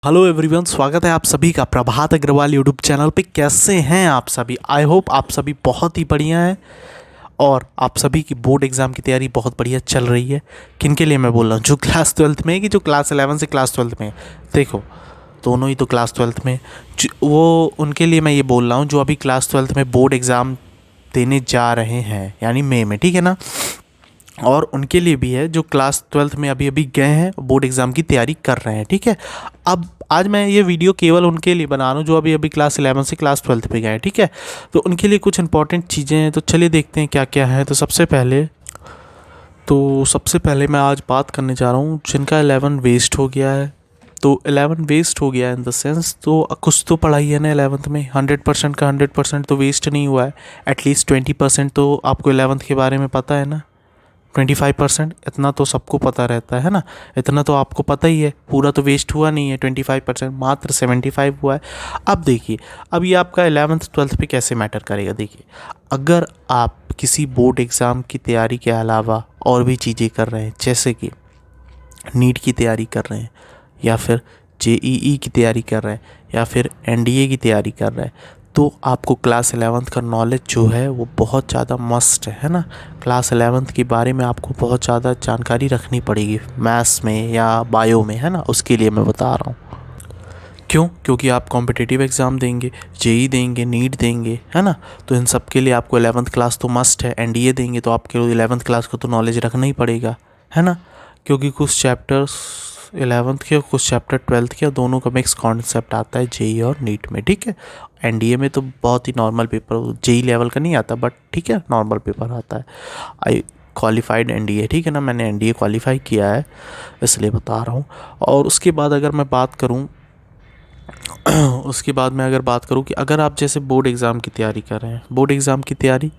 Hello everyone, स्वागत है आप सभी का प्रभात अग्रवाल यूट्यूब चैनल पे। कैसे हैं आप सभी? आई होप आप सभी बहुत ही बढ़िया हैं और आप सभी की बोर्ड एग्ज़ाम की तैयारी बहुत बढ़िया चल रही है। किन के लिए मैं बोल रहा हूँ? जो क्लास ट्वेल्थ में है कि जो क्लास 11 से क्लास ट्वेल्थ में है। देखो, दोनों ही तो क्लास ट्वेल्थ में वो उनके लिए मैं ये बोल रहा हूँ जो अभी क्लास ट्वेल्थ में बोर्ड एग्ज़ाम देने जा रहे हैं, यानी मई में, ठीक है ना। और उनके लिए भी है जो क्लास ट्वेल्थ में अभी अभी गए हैं, बोर्ड एग्ज़ाम की तैयारी कर रहे हैं, ठीक है। अब आज मैं ये वीडियो केवल उनके लिए बना रहा हूँ जो अभी अभी क्लास 11 से क्लास ट्वेल्थ पे गए हैं, ठीक है। तो उनके लिए कुछ इंपॉर्टेंट चीज़ें हैं, तो चलिए देखते हैं क्या क्या है। तो सबसे पहले मैं आज बात करने जा रहा हूँ जिनका 11 वेस्ट हो गया है। तो 11 वेस्ट हो गया है इन द सेंस, तो कुछ तो पढ़ाई है ना 11th में। 100% का 100% तो वेस्ट नहीं हुआ है। एटलीस्ट 20% तो आपको 11th के बारे में पता है ना। 25% इतना तो सबको पता रहता है ना। इतना तो आपको पता ही है, पूरा तो वेस्ट हुआ नहीं है। 25% मात्र 75 हुआ है। अब देखिए, अब ये आपका 11th 12th पे कैसे मैटर करेगा। देखिए, अगर आप किसी बोर्ड एग्ज़ाम की तैयारी के अलावा और भी चीज़ें कर रहे हैं, जैसे कि नीट की तैयारी कर रहे हैं, या फिर जेईई की तैयारी कर रहे हैं, या फिर एनडीए की तैयारी कर रहे हैं, तो आपको क्लास 11th का नॉलेज जो है वो बहुत ज़्यादा मस्ट है ना। क्लास 11th के बारे में आपको बहुत ज़्यादा जानकारी रखनी पड़ेगी, मैथ्स में या बायो में, है ना। उसके लिए मैं बता रहा हूँ। क्यों? क्योंकि आप कॉम्पिटिटिव एग्ज़ाम देंगे, जेई देंगे, नीट देंगे, है ना। तो इन सब के लिए आपको 11th क्लास तो मस्ट है। एनडीए देंगे तो आपके 11th क्लास को तो नॉलेज रखना ही पड़ेगा, है ना। क्योंकि कुछ चैप्टर्स 11th के और कुछ चैप्टर 12th के, दोनों का मिक्स कॉन्सेप्ट आता है जेई और नीट में, ठीक है। एनडीए में तो बहुत ही नॉर्मल पेपर, जेई लेवल का नहीं आता, बट ठीक है, नॉर्मल पेपर आता है। आई क्वालिफाइड एनडीए, ठीक है ना। मैंने एनडीए क्वालिफाई किया है, इसलिए बता रहा हूँ। और उसके बाद अगर मैं बात करूँ उसके बाद मैं अगर बात करूँ कि अगर आप जैसे बोर्ड एग्ज़ाम की तैयारी कर रहे हैं, बोर्ड एग्ज़ाम की तैयारी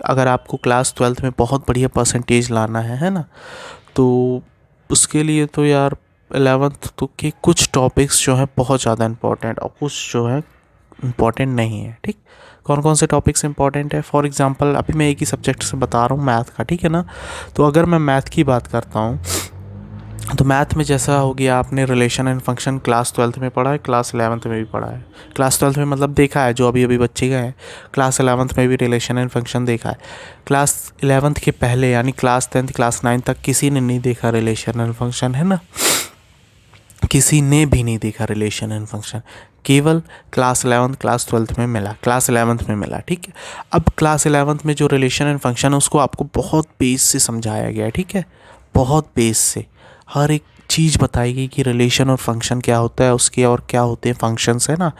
अगर आपको क्लास 12th में बहुत बढ़िया परसेंटेज लाना है ना, तो उसके लिए तो यार 11th तो के कुछ टॉपिक्स जो हैं बहुत ज़्यादा इंपॉर्टेंट, और कुछ जो है इम्पॉर्टेंट नहीं है, ठीक। कौन कौन से टॉपिक्स इंपॉर्टेंट है? फॉर एग्जांपल अभी मैं एक ही सब्जेक्ट से बता रहा हूँ, मैथ का, ठीक है ना। तो अगर मैं मैथ की बात करता हूँ, तो मैथ में जैसा हो गया, आपने relation and function class 12th में पढ़ा है, क्लास 11th में भी पढ़ा है। क्लास 12th में मतलब देखा है, जो अभी अभी बच्चे गए हैं। क्लास 11th में भी रिलेशन एंड फंक्शन देखा है। क्लास 11th के पहले यानी क्लास 10th क्लास 9 तक किसी ने नहीं देखा रिलेशन एंड फंक्शन, है ना। किसी ने भी नहीं देखा रिलेशन एंड फंक्शन। केवल क्लास 11th क्लास 12th में मिला, क्लास 11th में मिला, ठीक है। अब क्लास 11th में जो रिलेशन एंड फंक्शन है उसको आपको बहुत बेस से समझाया गया है, ठीक है। बहुत बेस से हर एक चीज़ बताई गई कि रिलेशन और फंक्शन क्या होता है उसके, और क्या होते हैं फंक्शंस, है ना।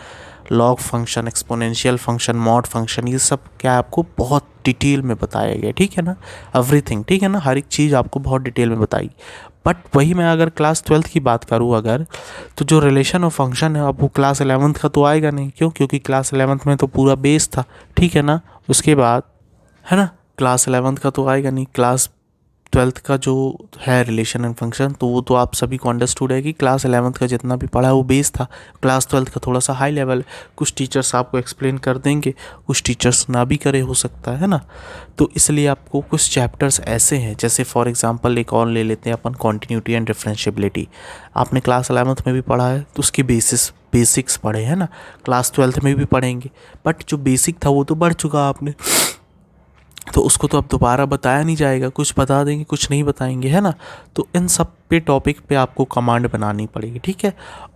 Log function, exponential function, mod function, ये सब क्या है आपको बहुत डिटेल में बताया गया, ठीक है ना। एवरीथिंग, ठीक है ना, हर एक चीज़ आपको बहुत डिटेल में बताई। बट वही मैं अगर क्लास 12th की बात करूँ अगर, तो जो रिलेशन और फंक्शन है अब वो क्लास 11th का तो आएगा नहीं। क्यों? क्योंकि क्लास 11th में तो पूरा बेस था, ठीक है ना। उसके बाद, है ना, क्लास 11th का तो आएगा नहीं। क्लास 12th का जो है रिलेशन एंड फंक्शन, तो वो तो आप सभी को अंडरस्टूड है कि क्लास 11th का जितना भी पढ़ा है वो बेस था। क्लास 12th का थोड़ा सा हाई लेवल, कुछ टीचर्स आपको एक्सप्लेन कर देंगे, कुछ टीचर्स ना भी करे, हो सकता है ना। तो इसलिए आपको कुछ चैप्टर्स ऐसे हैं, जैसे फॉर एग्जांपल एक और ले लेते हैं अपन, कॉन्टीन्यूटी एंड डिफरेंशिएबिलिटी। आपने क्लास 11th में भी पढ़ा है, तो उसके बेसिक्स पढ़े हैं ना। क्लास 12th में भी पढ़ेंगे, बट जो बेसिक था वो तो बढ़ चुका आपने, तो उसको तो अब दोबारा बताया नहीं जाएगा। कुछ बता देंगे, कुछ नहीं बताएंगे, है ना। तो इन सब पे टॉपिक पे आपको कमांड बनानी पड़ेगी, ठीक है।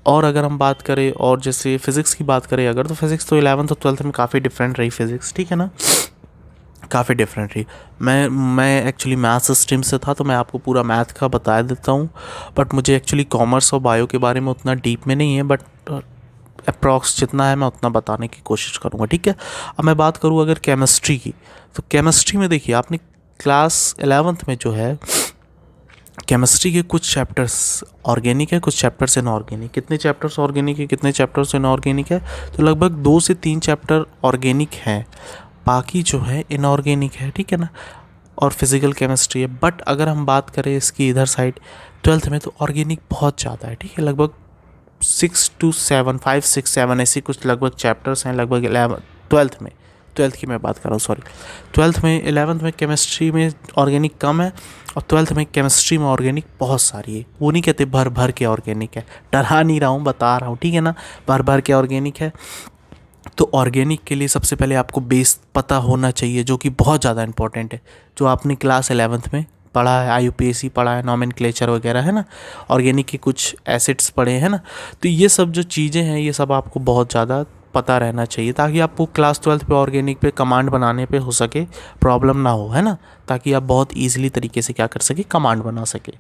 और अगर हम बात करें, और जैसे फिज़िक्स की बात करें अगर, तो फिज़िक्स तो 11th और 12th में काफ़ी डिफरेंट रही फिज़िक्स, ठीक है ना। काफ़ी डिफरेंट रही। मैं एक्चुअली मैथ्स स्ट्रीम से था, तो मैं आपको पूरा मैथ का बता देता हूँ। बट मुझे एक्चुअली कॉमर्स और बायो के बारे में उतना डीप में नहीं है, बट अप्रॉक्स जितना है मैं उतना बताने की कोशिश करूँगा, ठीक है। अब मैं बात करूँ अगर केमिस्ट्री की, तो केमिस्ट्री में देखिए, आपने क्लास 11th में जो है केमिस्ट्री के कुछ चैप्टर्स ऑर्गेनिक है, कुछ चैप्टर्स इनऑर्गेनिक। कितने चैप्टर्स ऑर्गेनिक है, कितने चैप्टर्स इनऑर्गेनिक है? तो लगभग 2 से 3 चैप्टर ऑर्गेनिक हैं, बाकी जो है इनऑर्गेनिक है, ठीक है ना। और फिजिकल केमिस्ट्री है। बट अगर हम बात करें इसकी इधर साइड 12th में, तो ऑर्गेनिक बहुत ज़्यादा है, ठीक है। लगभग 6 to 7, 5 6 7 ऐसे कुछ लगभग चैप्टर्स हैं लगभग 11 12th में, ट्वेल्थ की मैं बात कर रहा हूँ, सॉरी। ट्वेल्थ में 11th में केमिस्ट्री में ऑर्गेनिक कम है और ट्वेल्थ में केमिस्ट्री में ऑर्गेनिक बहुत सारी है। वो नहीं कहते भर भर के ऑर्गेनिक है, डरा नहीं रहा हूँ, बता रहा हूँ, ठीक है ना, भर भर के ऑर्गेनिक है। तो ऑर्गेनिक के लिए सबसे पहले आपको बेस पता होना चाहिए, जो कि बहुत ज़्यादा इंपॉर्टेंट है, जो आपने क्लास 11th में पढ़ा है, IUPAC पढ़ा है, नॉमेनक्लेचर वगैरह, है ना, ऑर्गेनिक के कुछ एसिड्स पढ़े हैं ना। तो ये सब जो चीज़ें हैं ये सब आपको बहुत ज़्यादा पता रहना चाहिए, ताकि आपको क्लास 12th पे ऑर्गेनिक पे कमांड बनाने पे हो सके प्रॉब्लम ना हो, है ना, ताकि आप बहुत ईजिली तरीके से क्या कर सके, कमांड बना सके।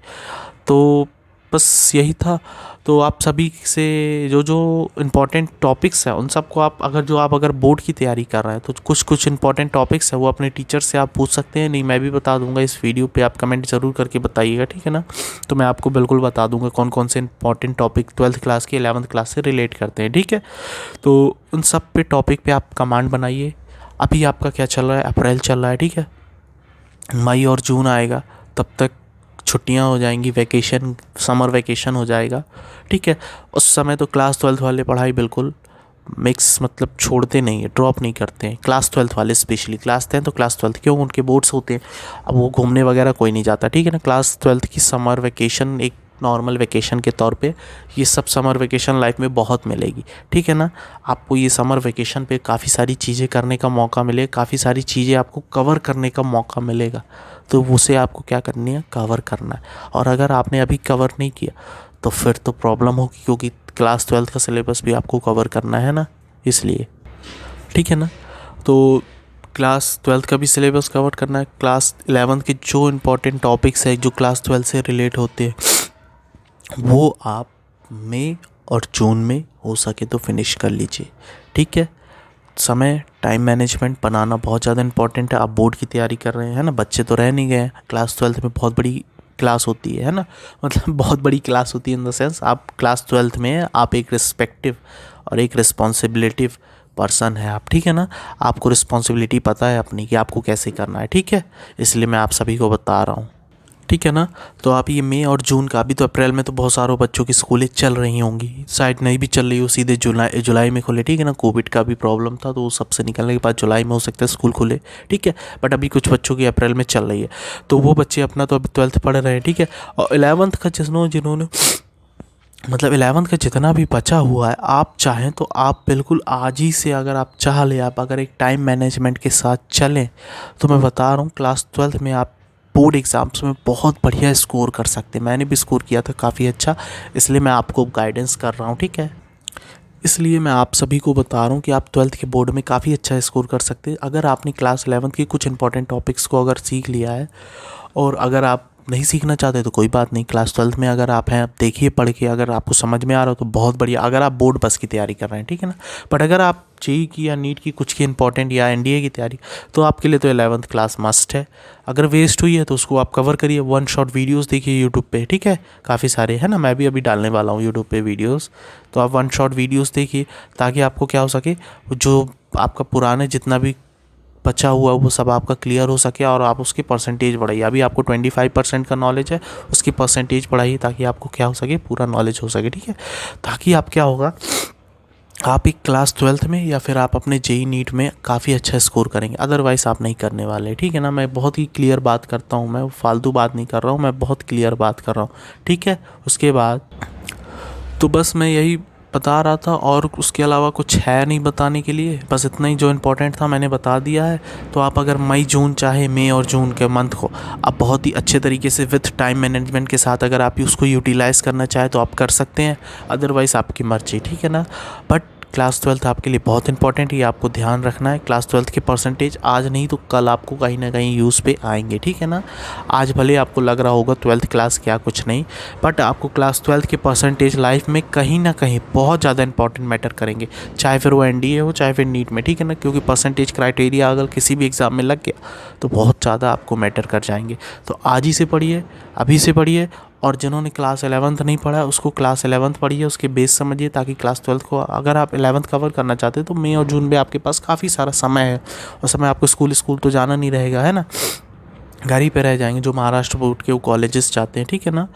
तो बस यही था। तो आप सभी से जो जो इम्पोर्टेंट टॉपिक्स हैं उन सबको आप अगर बोर्ड की तैयारी कर रहे हैं तो कुछ कुछ इंपॉर्टेंट टॉपिक्स हैं वो अपने टीचर से आप पूछ सकते हैं। नहीं, मैं भी बता दूंगा इस वीडियो पे, आप कमेंट ज़रूर करके बताइएगा, ठीक है ना। तो मैं आपको बिल्कुल बता दूंगा कौन कौन से इंपॉर्टेंट टॉपिक 12th क्लास के 11th क्लास से रिलेट करते हैं, ठीक है। तो उन सब पे टॉपिक पे आप कमांड बनाइए। अभी आपका क्या चल रहा है, अप्रैल चल रहा है, ठीक है। मई और जून आएगा, तब तक छुट्टियां हो जाएंगी, वैकेशन, समर वैकेशन हो जाएगा, ठीक है। उस समय तो क्लास 12th वाले पढ़ाई बिल्कुल मिक्स मतलब छोड़ते नहीं है, ड्रॉप नहीं करते हैं क्लास 12th वाले, स्पेशली क्लास 10 तो क्लास 12th, क्यों, उनके बोर्ड्स होते हैं। अब वो घूमने वगैरह कोई नहीं जाता, ठीक है ना। क्लास 12th की समर वैकेशन एक नॉर्मल वैकेशन के तौर पे, ये सब समर वैकेशन लाइफ में बहुत मिलेगी, ठीक है ना। आपको ये समर वैकेशन पे काफ़ी सारी चीज़ें करने का मौका मिलेगा, काफ़ी सारी चीज़ें आपको कवर करने का मौका मिलेगा। तो उसे आपको क्या करनी है, कवर करना है। और अगर आपने अभी कवर नहीं किया तो फिर तो प्रॉब्लम होगी, क्योंकि क्लास 12th का सिलेबस भी आपको कवर करना है ना, इसलिए, ठीक है ना। तो क्लास 12th का भी सिलेबस कवर करना है, क्लास 11th के जो इम्पोर्टेंट टॉपिक्स है जो क्लास 12th से रिलेट होते हैं वो आप मई और जून में हो सके तो फिनिश कर लीजिए, ठीक है। समय, टाइम मैनेजमेंट बनाना बहुत ज़्यादा इंपॉर्टेंट है। आप बोर्ड की तैयारी कर रहे हैं ना, बच्चे तो रह नहीं गए हैं। क्लास 12th में बहुत बड़ी क्लास होती है ना, मतलब बहुत बड़ी क्लास होती है इन द सेंस, आप क्लास 12th में आप एक रिस्पेक्टिव और एक रिस्पॉन्सिबिलिटिव पर्सन है आप, ठीक है ना। आपको रिस्पॉन्सिबिलिटी पता है अपनी कि आपको कैसे करना है, ठीक है। इसलिए मैं आप सभी को बता रहा हूँ, ठीक है ना। तो आप ये मई और जून का, अभी तो अप्रैल में तो बहुत सारों बच्चों की स्कूलें चल रही होंगी, शायद नहीं भी चल रही हो, सीधे जुलाई में खुले, ठीक है ना। कोविड का भी प्रॉब्लम था तो वो सबसे निकलने के बाद जुलाई में हो सकता है स्कूल खुले, ठीक है। बट अभी कुछ बच्चों की अप्रैल में चल रही है, तो वो बच्चे अपना तो अभी 12th पढ़ रहे हैं, ठीक है। और 11th का जिन्होंने मतलब 11th का जितना भी बचा हुआ है, आप चाहें तो आप बिल्कुल आज ही से, अगर आप चाह ले, आप अगर एक टाइम मैनेजमेंट के साथ चलें तो मैं बता रहा हूँ क्लास 12th में आप बोर्ड एग्ज़ाम्स में बहुत बढ़िया स्कोर कर सकते हैं। मैंने भी स्कोर किया था काफ़ी अच्छा, इसलिए मैं आपको गाइडेंस कर रहा हूँ, ठीक है। इसलिए मैं आप सभी को बता रहा हूँ कि आप 12th के बोर्ड में काफ़ी अच्छा स्कोर कर सकते हैं अगर आपने क्लास 11th के कुछ इंपॉर्टेंट टॉपिक्स को अगर सीख लिया है। और अगर आप नहीं सीखना चाहते तो कोई बात नहीं, क्लास 12th में अगर आप हैं, आप देखिए पढ़ के, अगर आपको समझ में आ रहा हो तो बहुत बढ़िया, अगर आप बोर्ड बस की तैयारी कर रहे हैं, ठीक है ना। बट अगर आप जेई की या नीट की कुछ की इंपॉर्टेंट या एनडीए की तैयारी, तो आपके लिए तो 11th क्लास मस्ट है। अगर वेस्ट हुई है तो उसको आप कवर करिए, वन शॉट वीडियोस देखिए यूट्यूब पे, ठीक है, काफ़ी सारे है ना, मैं भी अभी डालने वाला हूँ यूट्यूब पे वीडियोस। तो आप वन शॉट वीडियोस देखिए, ताकि आपको क्या हो सके, जो आपका पुराने जितना भी बचा हुआ वो सब आपका क्लियर हो सके और आप उसकी परसेंटेज बढ़ाइए। अभी आपको 25% का नॉलेज है, उसकी परसेंटेज बढ़ाइए ताकि आपको क्या हो सके, पूरा नॉलेज हो सके, ठीक है। ताकि आप क्या होगा, आप एक क्लास 12th में या फिर आप अपने जेई नीट में काफ़ी अच्छा स्कोर करेंगे, अदरवाइज़ आप नहीं करने वाले, ठीक है ना। मैं बहुत ही क्लियर बात करता हूँ, मैं फालतू बात नहीं कर रहा हूँ, मैं बहुत क्लियर बात कर रहा हूँ, ठीक है। उसके बाद तो बस मैं यही बता रहा था, और उसके अलावा कुछ है नहीं बताने के लिए, बस इतना ही जो इम्पोर्टेंट था मैंने बता दिया है। तो आप अगर मई और जून के मंथ को आप बहुत ही अच्छे तरीके से विथ टाइम मैनेजमेंट के साथ अगर आप उसको यूटिलाइज़ करना चाहें तो आप कर सकते हैं, अदरवाइज़ आपकी मर्जी, ठीक है ना। बट क्लास 12th आपके लिए बहुत इंपॉर्टेंट है, ये आपको ध्यान रखना है। क्लास 12th के परसेंटेज आज नहीं तो कल आपको कहीं ना कहीं यूज़ पे आएंगे, ठीक है ना। आज भले आपको लग रहा होगा 12th क्लास क्या कुछ नहीं, बट आपको क्लास 12th के परसेंटेज लाइफ में कहीं ना कहीं बहुत ज़्यादा इंपॉर्टेंट मैटर करेंगे, चाहे फिर वो एनडीए हो चाहे फिर नीट में, ठीक है ना। क्योंकि परसेंटेज क्राइटेरिया अगर किसी भी एग्ज़ाम में लग गया तो बहुत ज़्यादा आपको मैटर कर जाएंगे। तो आज ही से पढ़िए, अभी से पढ़िए, और जिन्होंने क्लास 11th नहीं पढ़ा उसको क्लास 11th पढ़िए, उसके बेस समझिए, ताकि क्लास 12th को अगर आप 11th कवर करना चाहते हैं तो मई और जून में आपके पास काफ़ी सारा समय है। और समय आपको स्कूल तो जाना नहीं रहेगा, है ना, घर ही पे रह जाएंगे जो महाराष्ट्र बोर्ड के वो कॉलेजेस जाते हैं, ठीक है ना।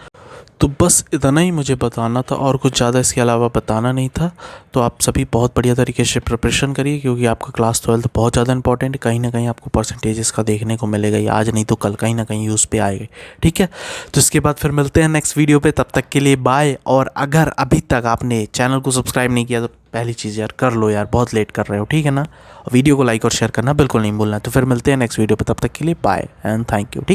तो बस इतना ही मुझे बताना था और कुछ ज़्यादा इसके अलावा बताना नहीं था। तो आप सभी बहुत बढ़िया तरीके से प्रिपरेशन करिए, क्योंकि आपका क्लास 12 बहुत ज़्यादा इंपॉर्टेंट है। कहीं ना कहीं आपको परसेंटेजेस का देखने को मिलेगा ही, आज नहीं तो कल कहीं ना कहीं यूज़ पे आएगा। ठीक है, तो इसके बाद फिर मिलते हैं नेक्स्ट वीडियो पे, तब तक के लिए बाय। और अगर अभी तक आपने चैनल को सब्सक्राइब नहीं किया तो पहली चीज़ यार कर लो यार, बहुत लेट कर रहे हो, ठीक है ना। और वीडियो को लाइक और शेयर करना बिल्कुल नहीं भूलना। तो फिर मिलते हैं नेक्स्ट वीडियो पे, तब तक के लिए बाय एंड थैंक यू। ठीक।